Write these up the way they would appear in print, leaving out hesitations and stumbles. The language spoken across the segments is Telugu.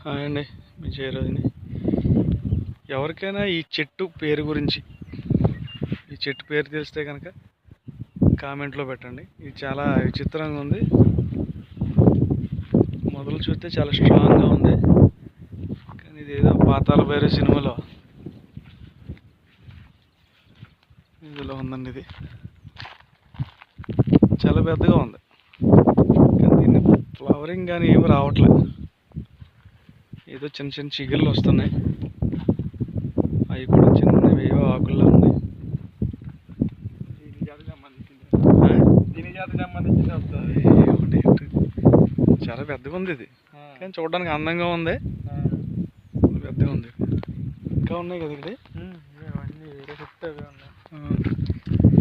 హాయ్ అండి, మీ చేరోజుని. ఎవరికైనా ఈ చెట్టు పేరు గురించి, ఈ చెట్టు పేరు తెలిస్తే కనుక కామెంట్లో పెట్టండి. ఇది చాలా విచిత్రంగా ఉంది. మొదలు చూస్తే చాలా స్ట్రాంగ్గా ఉంది, కానీ ఇది ఏదో పాతాళ భైరవి సినిమాలో ఇందులో ఉందండి. ఇది చాలా పెద్దగా ఉంది, కానీ దీన్ని ఫ్లవరింగ్ కానీ ఏమి రావట్లేదు. ఏదో చిన్న చిన్న చిగుళ్ళు వస్తున్నాయి, అవి కూడా చిన్నవి ఏవో ఆకుల్లో ఉన్నాయి. చాలా పెద్దగా ఉంది ఇది, కానీ చూడడానికి అందంగా ఉంది. పెద్దగా ఉంది. ఇంకా ఉన్నాయి కదా ఇక్కడ.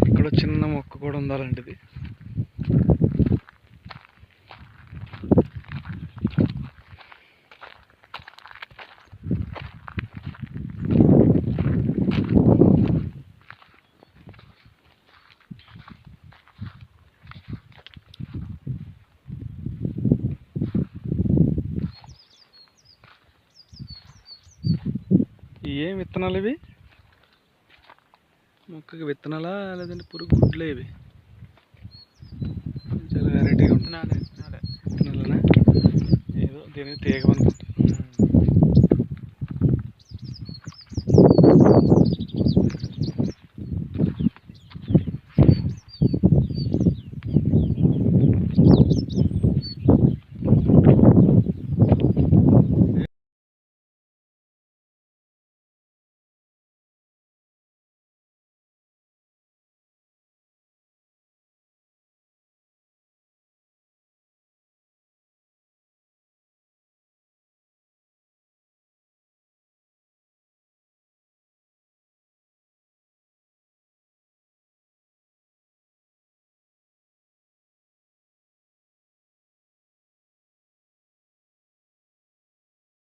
ఇక్కడ చిన్న మొక్క కూడా ఉండాలండి. ఏం విత్తనాలు ఇవి? మొక్కకి విత్తనాలా లేదంటే పురుగు గుడ్లే ఇవి? చాలా వెరైటీగా ఉంటుంది. విత్తనాలనా? ఏదో దీనికి తీగ అనుకుంటా.